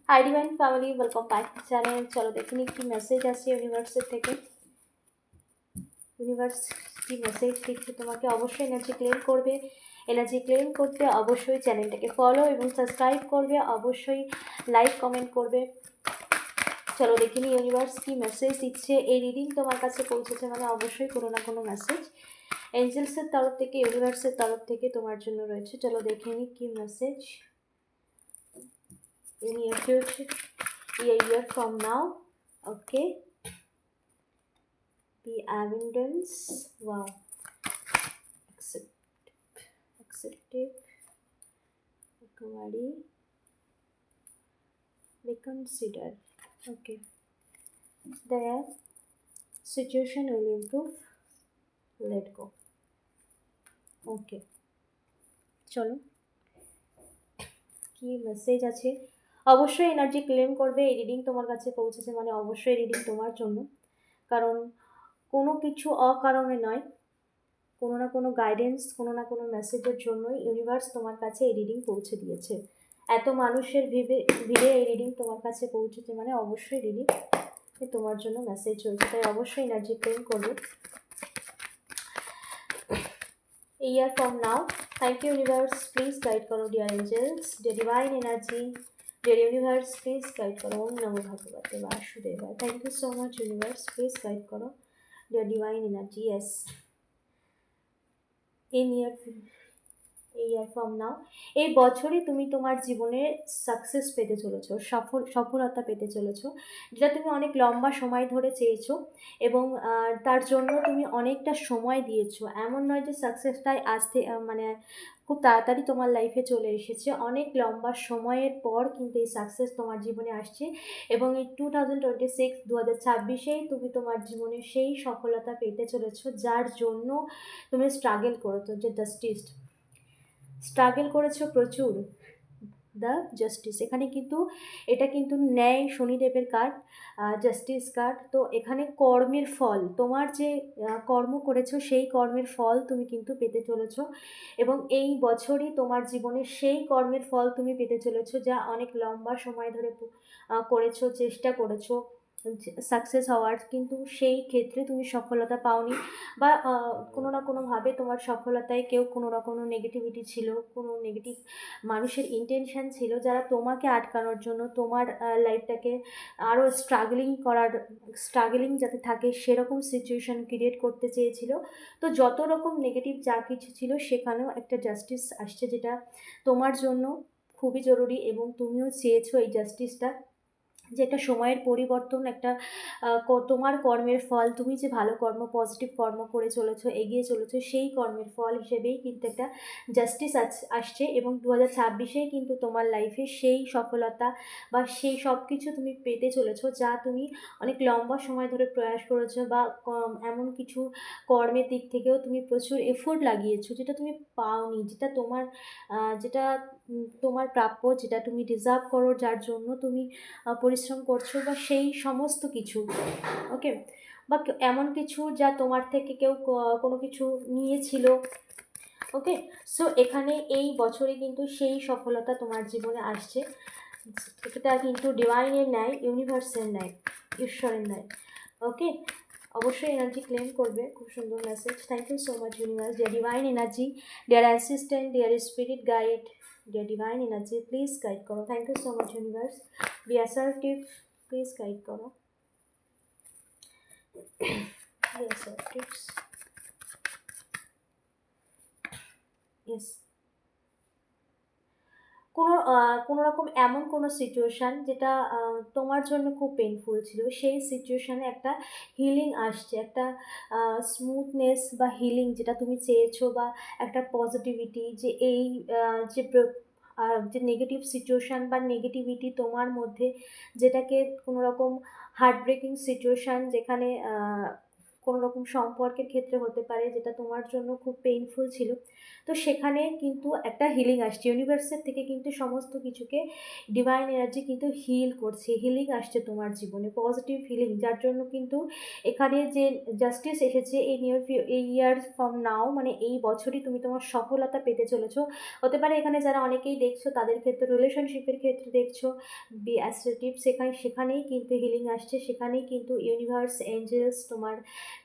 Hi divine family, welcome back to channel. চলো দেখে নিই কি মেসেজ আসছে ইউনিভার্সের থেকে। ইউনিভার্স কি মেসেজ দিচ্ছে তোমাকে? অবশ্যই এনার্জি ক্লেম করবে। এনার্জি ক্লেম করতে অবশ্যই চ্যানেলটাকে ফলো এবং সাবস্ক্রাইব করবে, অবশ্যই লাইক কমেন্ট করবে। চলো দেখে নিই ইউনিভার্স কি মেসেজ দিচ্ছে। এই রিডিং তোমার কাছে পৌঁছেছে মানে অবশ্যই কোনো না কোনো মেসেজ এঞ্জেলসের তরফ থেকে, ইউনিভার্সের তরফ থেকে তোমার জন্য রয়েছে। চলো দেখে নিই কি message. In your future, a year from now, okay, the abundance, wow, acceptive, recovery, reconsider, okay, their situation will improve, let go, okay. চলো কি মেসেজ আছে। অবশ্যই এনার্জি ক্লেম করবে। এই রিডিং তোমার কাছে পৌঁছেছে মানে অবশ্যই রিডিং তোমার জন্য, কারণ কোনো কিছু অকারণে নয়, কোনো না কোনো গাইডেন্স, কোনো না কোনো মেসেজের জন্যই ইউনিভার্স তোমার কাছে এই রিডিং পৌঁছে দিয়েছে। এত মানুষের ভিড়ে এই রিডিং তোমার কাছে পৌঁছেছে মানে অবশ্যই রিডিং তোমার জন্য মেসেজ রয়েছে, তাই অবশ্যই এনার্জি ক্লেম করবে। A year from now, thank you universe, please guide করো dear angels, dear divine energy, dear universe, please guide করো। ওম নমো ভগবতে বাসুদেবায়। Thank you so much universe, please guide করো dear divine energy. Yes, in year from now, এই বছরই তুমি তোমার জীবনে সাকসেস পেতে চলেছো, সফলতা পেতে চলেছো, যেটা তুমি অনেক লম্বা সময় ধরে চেয়েছো এবং তার জন্য তুমি অনেকটা সময় দিয়েছো। এমন নয় যে সাকসেসটাই আসতে মানে খুব তাড়াতাড়ি তোমার লাইফে চলে এসেছে, অনেক লম্বা সময়ের পর কিন্তু এই সাকসেস তোমার জীবনে আসছে এবং এই 2026 2026-এই তুমি তোমার জীবনে সেই সফলতা পেতে চলেছো যার জন্য তুমি স্ট্রাগল করেছো, যে জাস্টিস স্ট্রাগল করেছো প্রচুর। দ্য জাস্টিস, এখানে কিন্তু এটা কিন্তু ন্যায় শনিদেবের কার্ড, জাস্টিস কার্ড। তো এখানে কর্মের ফল, তোমার যে কর্ম করেছো সেই কর্মের ফল তুমি কিন্তু পেতে চলেছো এবং এই বছরই তোমার জীবনে সেই কর্মের ফল তুমি পেতে চলেছো যা অনেক লম্বা সময় ধরে করেছো, চেষ্টা করেছো সাকসেস হওয়ার, কিন্তু সেই ক্ষেত্রে তুমি সফলতা পাওনি বা কোনো না কোনোভাবে তোমার সফলতায় কেউ কোনো রকম নেগেটিভিটি ছিল, কোনো নেগেটিভ মানুষের ইন্টেনশন ছিল যারা তোমাকে আটকানোর জন্য তোমার লাইফটাকে আরও স্ট্রাগলিং যাতে থাকে সেরকম সিচুয়েশান ক্রিয়েট করতে চেয়েছিল। তো যত রকম নেগেটিভ যা কিছু ছিল সেখানেও একটা জাস্টিস আসছে যেটা তোমার জন্য খুবই জরুরি এবং তুমিও চেয়েছো এই জাস্টিসটা, যে একটা সময়ের পরিবর্তন, একটা তোমার কর্মের ফল, তুমি যে ভালো কর্ম পজিটিভ কর্ম করে চলেছো, এগিয়ে চলেছো, সেই কর্মের ফল হিসেবেই কিন্তু একটা জাস্টিস আসছে এবং 2026-এই কিন্তু তোমার লাইফে সেই সফলতা বা সেই সব কিছু তুমি পেতে চলেছো যা তুমি অনেক লম্বা সময় ধরে প্রয়াস করেছো বা এমন কিছু কর্মের দিক থেকেও তুমি প্রচুর এফোর্ট লাগিয়েছো যেটা তুমি পাওনি, যেটা তোমার তোমার প্রাপ্য, যেটা তুমি ডিজার্ভ করো, যার জন্য তুমি পরিশ্রম করছো বা সেই সমস্ত কিছু, ওকে, বা এমন কিছু যা তোমার থেকে কেউ কোনো কিছু নিয়েছিল, ওকে। সো এখানে এই বছরে কিন্তু সেই সফলতা তোমার জীবনে আসছে, এটা কিন্তু ডিভাইনের ন্যায়, ইউনিভার্সের ন্যায়, ঈশ্বরের ন্যায়, ওকে। অবশ্যই এনার্জি ক্লেম করবে। খুব সুন্দর message. Thank you so much universe, dear divine energy, dear assistant, dear spirit guide, dear divine energy, please guide করো। Thank you so much universe, be assertive, please guide করো। Be assertive, yes. কোনো রকম এমন কোনো situation যেটা তোমার জন্য খুব পেনফুল ছিল, সেই সিচুয়েশানে একটা হিলিং আসছে, একটা স্মুথনেস বা হিলিং যেটা তুমি চেয়েছো, বা একটা পজিটিভিটি, যে এই যে যে নেগেটিভ সিচুয়েশান বা নেগেটিভিটি তোমার মধ্যে, যেটাকে কোনো রকম হার্ট ব্রেকিং সিচুয়েশান যেখানে কোনো রকম সম্পর্কের ক্ষেত্রে হতে পারে, যেটা তোমার জন্য খুব পেইনফুল ছিল। তো সেখানে কিন্তু একটা হিলিং আসছে ইউনিভার্সের থেকে, কিন্তু সমস্ত কিছুকে ডিভাইন এনার্জি কিন্তু হিল করছে, হিলিং আসছে তোমার জীবনে, পজিটিভ হিলিং, যার জন্য কিন্তু এখানে যে জাস্টিস এসেছে এই নিয়ার এই ইয়ার ফ্রম নাও, মানে এই বছরই তুমি তোমার সফলতা পেতে চলেছো। হতে পারে এখানে যারা অনেকেই দেখছো তাদের ক্ষেত্রে, রিলেশনশিপের ক্ষেত্রে দেখছো, বি অ্যাসেটিভ, সেখানেই কিন্তু হিলিং আসছে, সেখানেই কিন্তু ইউনিভার্স এঞ্জেলস তোমার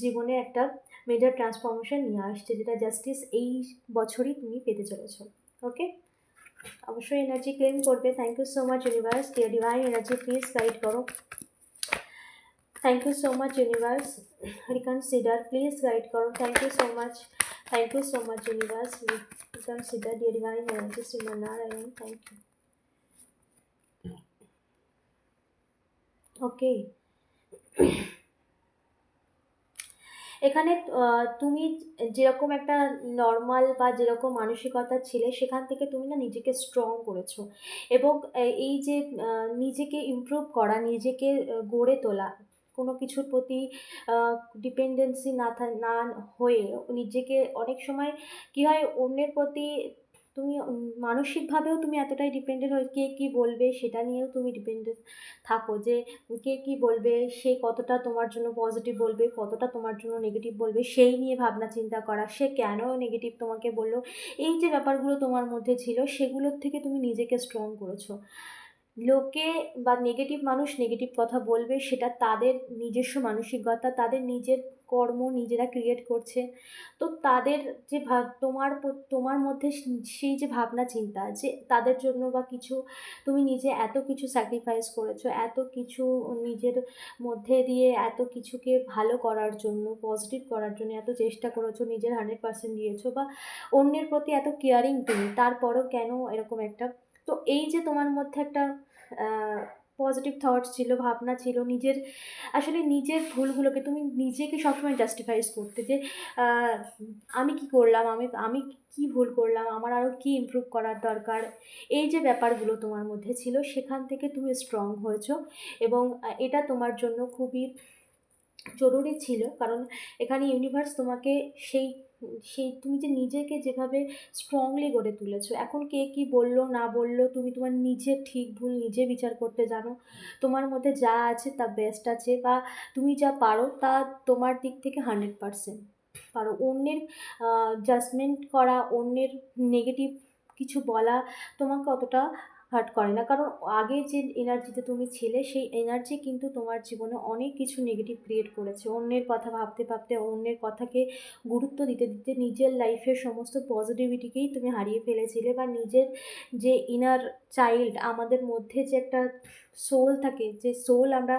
জীবনে একটা মেজর ট্রান্সফরমেশন নিয়ে আসছে, যেটা জাস্টিস এই বছরই তুমি পেতে চলেছো। ওকে, অবশ্যই এনার্জি ক্লেম করবে। Thank you so much universe, dear divine energy please guide করো। Thank you so much universe, reconsider please guide করো। Thank you so much, thank you so much universe, reconsider, dear divine energy Shrimannarayana, thank you. Okay, এখানে তুমি যেরকম একটা normal বা যেরকম মানসিকতা ছিলে, সেখান থেকে তুমি না নিজেকে স্ট্রং করেছো, এবং এই যে নিজেকে ইমপ্রুভ করা, নিজেকে গড়ে তোলা, কোনো কিছুর প্রতি ডিপেন্ডেন্সি না হয়ে নিজেকে, অনেক সময় কী হয় অন্যের প্রতি তুমি মানসিকভাবেও তুমি এতটাই ডিপেন্ডেন্ট হয়ে, কে কী বলবে সেটা নিয়েও তুমি ডিপেন্ডেন্ট থাকো, যে কে কী বলবে, সে কতটা তোমার জন্য পজিটিভ বলবে, কতটা তোমার জন্য নেগেটিভ বলবে, সেই নিয়ে ভাবনা চিন্তা করা, সে কেন নেগেটিভ তোমাকে বললো, এই যে ব্যাপারগুলো তোমার মধ্যে ছিল, সেগুলোর থেকে তুমি নিজেকে স্ট্রং করেছো। লোকে বা নেগেটিভ মানুষ নেগেটিভ কথা বলবে, সেটা তাদের নিজস্ব মানসিকতা, তাদের নিজের কর্ম নিজেরা ক্রিয়েট করছে। তো তাদের যে তোমার মধ্যে সেই যে ভাবনা চিন্তা, যে তাদের জন্য বা কিছু তুমি নিজে এত কিছু স্যাক্রিফাইস করেছো, এত কিছু নিজের মধ্যে দিয়ে এত কিছুকে ভালো করার জন্য, পজিটিভ করার জন্য এত চেষ্টা করেছো, নিজের 100% দিয়েছো, বা অন্যের প্রতি এত কেয়ারিং তুমি, তারপরেও কেন এরকম একটা, তো এই যে তোমার মধ্যে একটা পজিটিভ থটস ছিল, ভাবনা ছিল, নিজের আসলে নিজের ভুলগুলোকে তুমি নিজেকে সবসময় জাস্টিফাইস করতে, যে আহ, আমি কি করলাম, আমি কি ভুল করলাম, আমার আরও কি ইমপ্রুভ করার দরকার, এই যে ব্যাপারগুলো তোমার মধ্যে ছিল, সেখান থেকে তুমি স্ট্রং হয়েছো, এবং এটা তোমার জন্য খুবই জরুরি ছিল, কারণ এখানে ইউনিভার্স তোমাকে সেই সেই তুমি যে নিজেকে যেভাবে স্ট্রংলি গড়ে তুলেছো, এখন কে কী বললো না বললো, তুমি তোমার নিজের ঠিক ভুল নিজে বিচার করতে জানো, তোমার মধ্যে যা আছে তা বেস্ট আছে, বা তুমি যা পারো তা তোমার দিক থেকে 100% পারো। অন্যের জাজমেন্ট করা, অন্যের নেগেটিভ কিছু বলা তোমাকে অতটা হার্ট করে না, কারণ আগে যে এনার্জিতে তুমি ছিলে, সেই এনার্জি কিন্তু তোমার জীবনে অনেক কিছু নেগেটিভ ক্রিয়েট করেছে, অন্যের কথা ভাবতে ভাবতে, অন্যের কথাকে গুরুত্ব দিতে দিতে নিজের লাইফের সমস্ত পজিটিভিটিকেই তুমি হারিয়ে ফেলেছিলে, বা নিজের যে ইনার চাইল্ড, আমাদের মধ্যে যে একটা সোল থাকে, যে সোল আমরা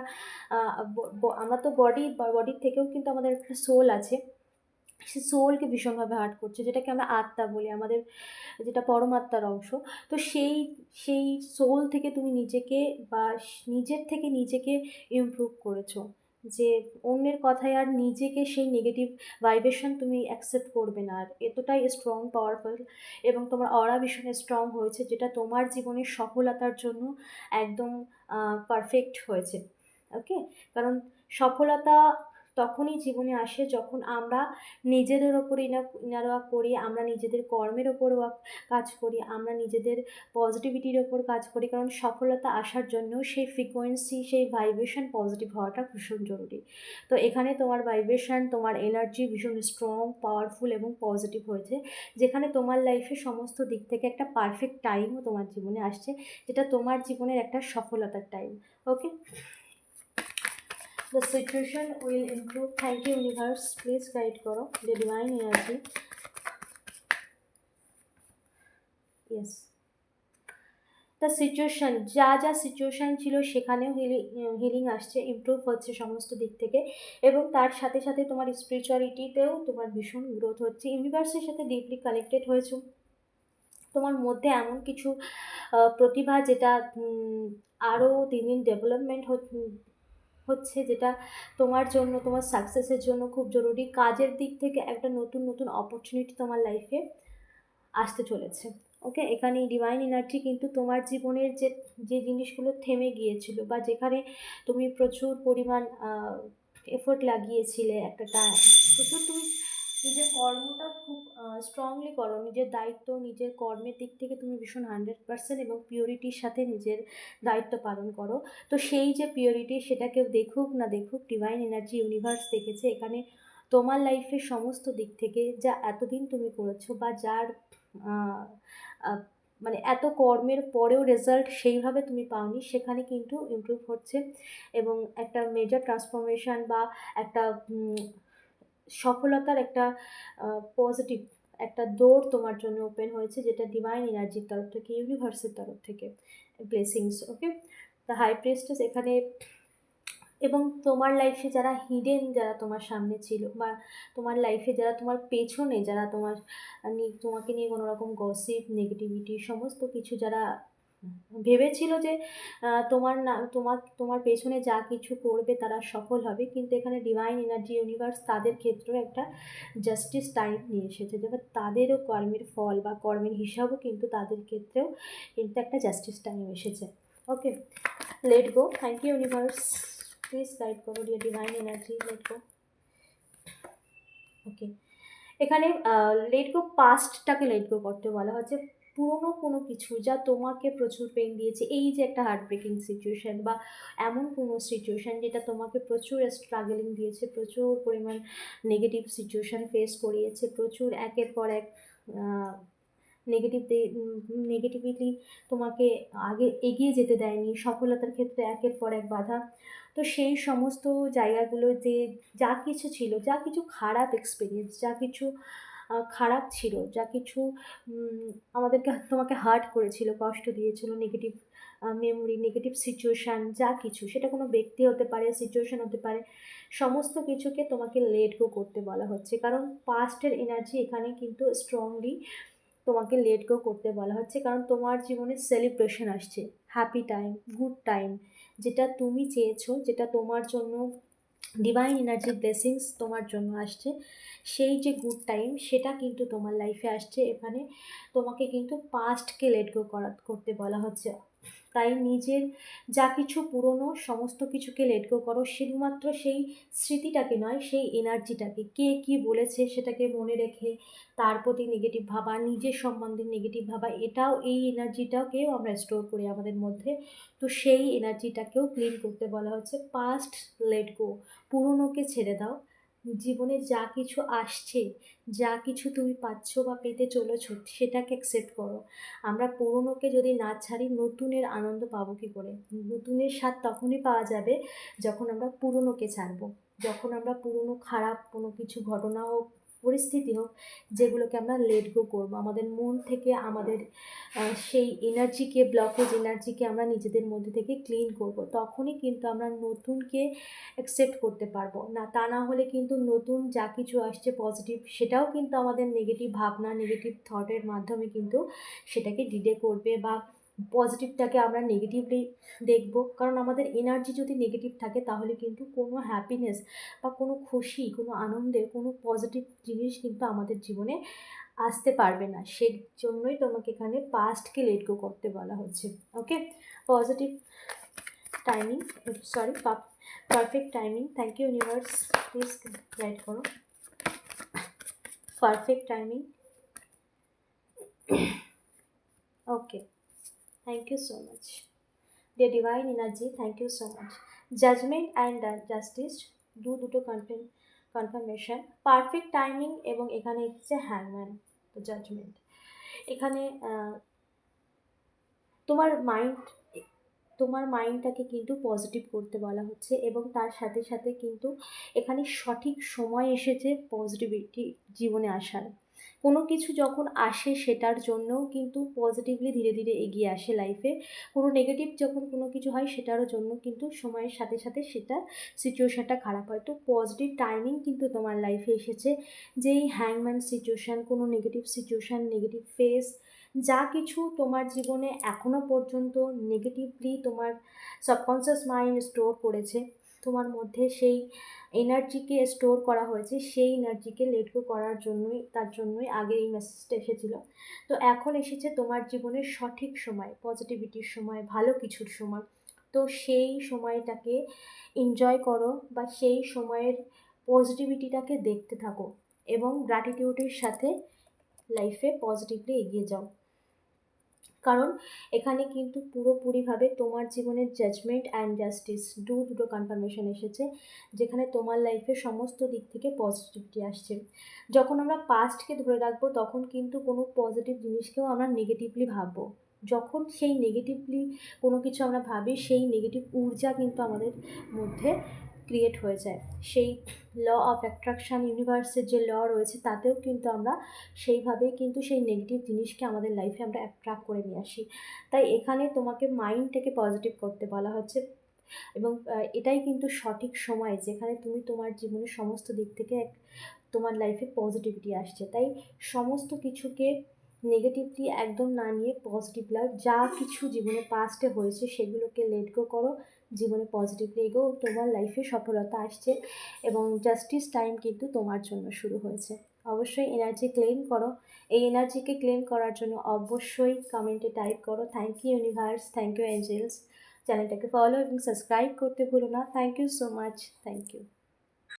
আমরা তো বডির থেকেও কিন্তু আমাদের একটা সোল আছে, সে সোলকে ভীষণভাবে হার্ট করছে, যেটাকে আমরা আত্মা বলি, আমাদের যেটা পরমাত্মার অংশ। তো সেই সোল থেকে তুমি নিজেকে, বা নিজের থেকে নিজেকে ইমপ্রুভ করেছো, যে অন্যের কথায় আর নিজেকে সেই নেগেটিভ ভাইব্রেশন তুমি অ্যাকসেপ্ট করবে না, আর এতটাই স্ট্রং, পাওয়ারফুল, এবং তোমার অরা ভীষণ স্ট্রং হয়েছে, যেটা তোমার জীবনের সফলতার জন্য একদম পারফেক্ট হয়েছে। ওকে, কারণ সফলতা তখনই জীবনে আসে যখন আমরা নিজেদের ওপর ইনার ওয়ার্ক করি, আমরা নিজেদের কর্মের ওপর কাজ করি, আমরা নিজেদের পজিটিভিটির ওপর কাজ করি, কারণ সফলতা আসার জন্য সেই ফ্রিকোয়েন্সি, সেই ভাইব্রেশন পজিটিভ হওয়াটা ভীষণ জরুরি। তো এখানে তোমার ভাইব্রেশন, তোমার এনার্জি ভীষণ স্ট্রং, পাওয়ারফুল এবং পজিটিভ হয়েছে, যেখানে তোমার লাইফে সমস্ত দিক থেকে একটা পারফেক্ট টাইমও তোমার জীবনে আসছে, যেটা তোমার জীবনের একটা সফলতার time. Okay, the situation will improve. Thank you universe, please guide করো the divine energy. Yes, the situation, যা যা সিচুয়েশান ছিল সেখানেও হিলিং আসছে, ইমপ্রুভ হচ্ছে সমস্ত দিক থেকে, এবং তার সাথে সাথে তোমার স্পিরিচুয়ালিটিতেও তোমার ভীষণ গ্রোথ হচ্ছে, ইউনিভার্সের সাথে ডিপলি কানেক্টেড হয়েছো, তোমার মধ্যে এমন কিছু প্রতিভা, যেটা আরও দিন দিন ডেভেলপমেন্ট হচ্ছে, যেটা তোমার জন্য, তোমার সাকসেসের জন্য খুব জরুরি, কাজের দিক থেকে একটা নতুন নতুন অপরচুনিটি তোমার লাইফে আসতে চলেছে। ওকে, এখানে ডিভাইন এনার্জি কিন্তু তোমার জীবনের যে জিনিসগুলো থেমে গিয়েছিল, বা যেখানে তুমি প্রচুর পরিমাণ এফোর্ট লাগিয়েছিলে একটা প্রচুর তুমি নিজের কর্মটা খুব স্ট্রংলি করো, নিজের দায়িত্ব নিজের কর্মের দিক থেকে তুমি ভীষণ 100% এবং পিওরিটির সাথে নিজের দায়িত্ব পালন করো। তো সেই যে পিওরিটি, সেটা কেউ দেখুক না দেখুক, ডিভাইন এনার্জি ইউনিভার্স দেখেছে এখানে তোমার লাইফের সমস্ত দিক থেকে যা এতদিন তুমি করেছো বা যার আহ, আহ, মানে এত কর্মের পরেও রেজাল্ট সেইভাবে তুমি পাওনি, সেখানে কিন্তু ইমপ্রুভ হচ্ছে এবং একটা মেজর ট্রান্সফরমেশন বা একটা সফলতার একটা পজিটিভ একটা দৌড় তোমার জন্য ওপেন হয়েছে, যেটা ডিভাইন এনার্জির তরফ থেকে, ইউনিভার্সের তরফ থেকে blessings. Okay, the high priestess এখানে। এবং তোমার লাইফে যারা হিডেন, যারা তোমার সামনে ছিল বা তোমার লাইফে যারা তোমার পেছনে, যারা তোমাকে নিয়ে কোনো রকম গসিপ নেগেটিভিটি সমস্ত কিছু যারা ভেবেছিল যে তোমার না তোমার পেছনে যা কিছু করবে তারা সফল হবে, কিন্তু এখানে ডিভাইন এনার্জি ইউনিভার্স তাদের ক্ষেত্রেও একটা জাস্টিস টাইম নিয়ে এসেছে, যেটা তাদেরও কর্মের ফল বা কর্মের হিসাবও কিন্তু তাদের ক্ষেত্রেও কিন্তু একটা জাস্টিস টাইম এসেছে। Okay, let go. Thank you universe, please guide করো dear divine energy, let go. Okay, এখানে লেট গো, পাস্টটাকে লেট গো করতে বলা হচ্ছে। পুরনো কোনো কিছু যা তোমাকে প্রচুর পেন দিয়েছে, এই যে একটা হার্ট ব্রেকিং সিচুয়েশান বা এমন কোনো সিচুয়েশান যেটা তোমাকে প্রচুর স্ট্রাগলিং দিয়েছে, প্রচুর পরিমাণ নেগেটিভ সিচুয়েশান ফেস করিয়েছে, প্রচুর একের পর এক নেগেটিভ নেগেটিভিটি তোমাকে আগে এগিয়ে যেতে দেয়নি, সফলতার ক্ষেত্রে একের পর এক বাধা। তো সেই সমস্ত জায়গাগুলো যে যা কিছু ছিল, যা কিছু খারাপ এক্সপিরিয়েন্স, যা কিছু খারাপ ছিল, যা কিছু তোমাকে হার্ট করেছিল, কষ্ট দিয়েছিল, নেগেটিভ মেমোরি, নেগেটিভ সিচুয়েশান, যা কিছু, সেটা কোনো ব্যক্তি হতে পারে, সিচুয়েশান হতে পারে, সমস্ত কিছুকে তোমাকে লেট গো করতে বলা হচ্ছে। কারণ পাস্টের এনার্জি এখানে কিন্তু স্ট্রংলি তোমাকে লেট গো করতে বলা হচ্ছে, কারণ তোমার জীবনে সেলিব্রেশন আসছে, হ্যাপি টাইম, গুড টাইম, যেটা তুমি চেয়েছো, যেটা তোমার জন্য ডিভাইন এনার্জি ব্লেসিংস তোমার জন্য আসছে, সেই যে গুড টাইম সেটা কিন্তু তোমার লাইফে আসছে। এখানে তোমাকে কিন্তু পাস্টকে লেট গো করতে বলা হচ্ছে। তাই নিজের যা কিছু পুরনো সমস্ত কিছুকে লেট গো করো, শুধুমাত্র সেই স্মৃতিটাকে নয়, সেই এনার্জিটাকে, কে কী বলেছে সেটাকে মনে রেখে তার প্রতি নেগেটিভ ভাবা, নিজের সম্বন্ধে নেগেটিভ ভাবা, এটাও, এই এনার্জিটাকেও আমরা স্টোর করি আমাদের মধ্যে। তো সেই এনার্জিটাকেও ক্লিন করতে বলা হচ্ছে, পাস্ট লেট গো, পুরনোকে ছেড়ে দাও। জীবনে যা কিছু আসছে, যা কিছু তুমি পাচ্ছ বা পেতে চলেছো, সেটাকে অ্যাকসেপ্ট করো। আমরা পুরনোকে যদি না ছাড়ি, নতুনের আনন্দ পাবো কী করে? নতুনের স্বাদ তখনই পাওয়া যাবে যখন আমরা পুরনোকে ছাড়বো, যখন আমরা পুরনো খারাপ কোনো কিছু ঘটনা হোক, পরিস্থিতি হোক, যেগুলোকে আমরা লেট গো করবো আমাদের মন থেকে, আমাদের সেই এনার্জিকে, ব্লকেজ এনার্জিকে আমরা নিজেদের মধ্যে থেকে ক্লিন করব, তখনই কিন্তু আমরা নতুনকে অ্যাকসেপ্ট করতে পারবো। না, তা না হলে কিন্তু নতুন যা কিছু আসছে পজিটিভ, সেটাও কিন্তু আমাদের নেগেটিভ ভাবনা, নেগেটিভ থটের মাধ্যমে কিন্তু সেটাকে ডিলে করবে বা পজিটিভটাকে আমরা নেগেটিভলি দেখব। কারণ আমাদের এনার্জি যদি নেগেটিভ থাকে, তাহলে কিন্তু কোনো হ্যাপিনেস বা কোনো খুশি, কোনো আনন্দের, কোনো পজিটিভ জিনিস কিন্তু আমাদের জীবনে আসতে পারবে না। সেই জন্যই তোমাকে এখানে পাস্টকে লেট গো করতে বলা হচ্ছে। Okay, positive timing, sorry, perfect timing. Thank you universe, please guide করো। Perfect timing. Okay, thank you so much dear divine energy, thank you so much. Judgement and justice, দুটো কনফার্মেশন, পারফেক্ট টাইমিং এবং এখানে হচ্ছে হ্যাংম্যান, তো judgement. এখানে তোমার mind তোমার মাইন্ডটাকে কিন্তু পজিটিভ করতে বলা হচ্ছে এবং তার সাথে সাথে কিন্তু এখানে সঠিক সময় এসেছে পজিটিভিটি জীবনে আসার। কোনো কিছু যখন আসে সেটার জন্যও কিন্তু পজিটিভলি ধীরে ধীরে এগিয়ে আসে লাইফে। কোনো নেগেটিভ যখন কোনো কিছু হয় সেটারও জন্য কিন্তু সময়ের সাথে সাথে সেটা সিচুয়েশানটা খারাপ হয়। তো পজিটিভ টাইমিং কিন্তু তোমার লাইফে এসেছে, যেই হ্যাংম্যান সিচুয়েশান, কোনো নেগেটিভ সিচুয়েশান, নেগেটিভ ফেস, যা কিছু তোমার জীবনে এখনও পর্যন্ত নেগেটিভলি তোমার সাবকনসিয়াস মাইন্ড স্টোর করেছে, তোমার মধ্যে সেই এনার্জিকে স্টোর করা হয়েছে, সেই এনার্জিকে লেট গো করার জন্যই, তার জন্যই আগে এই মেসেজটা এসেছিলো। তো এখন এসেছে তোমার জীবনের সঠিক সময়, পজিটিভিটির সময়, ভালো কিছুর সময়। তো সেই সময়টাকে এনজয় করো, বা সেই সময়ের পজিটিভিটিটাকে দেখতে থাকো, এবং গ্র্যাটিটিউডের সাথে লাইফে পজিটিভলি এগিয়ে যাও। কারণ এখানে কিন্তু পুরোপুরিভাবে তোমার জীবনের জাজমেন্ট অ্যান্ড জাস্টিস দুটো কনফার্মেশন এসেছে, যেখানে তোমার লাইফে সমস্ত দিক থেকে পজিটিভিটি আসছে। যখন আমরা পাস্টকে ধরে রাখবো তখন কিন্তু কোনো পজিটিভ জিনিসকেও আমরা নেগেটিভলি ভাববো। যখন সেই নেগেটিভলি কোনো কিছু আমরা ভাবি, সেই নেগেটিভ ঊর্জা কিন্তু আমাদের মধ্যে ক্রিয়েট হয়ে যায়। সেই ল অফ অ্যাট্রাকশান, ইউনিভার্সের যে ল রয়েছে তাতেও কিন্তু আমরা সেইভাবেই কিন্তু সেই নেগেটিভ জিনিসকে আমাদের লাইফে আমরা অ্যাট্রাক্ট করে নিয়ে আসি। তাই এখানে তোমাকে মাইন্ডটাকে পজিটিভ করতে বলা হচ্ছে, এবং এটাই কিন্তু সঠিক সময় যেখানে তুমি তোমার জীবনের সমস্ত দিক থেকে তোমার লাইফে পজিটিভিটি আসছে। তাই সমস্ত কিছুকে নেগেটিভলি একদম না নিয়ে পজিটিভ লাভ, যা কিছু জীবনে পাস্টে হয়েছে সেগুলোকে লেট গো করো, জীবনে পজিটিভলি এগো, তোমার লাইফে সফলতা আসছে এবং জাস্টিস টাইম কিন্তু তোমার জন্য শুরু হয়েছে। অবশ্যই এনার্জি ক্লেম করো। এই এনার্জিকে ক্লেম করার জন্য অবশ্যই কমেন্টে টাইপ করো thank you universe, thank you angels. চ্যানেলটাকে ফলো এবং সাবস্ক্রাইব করতে ভুলো না। Thank you so much, thank you.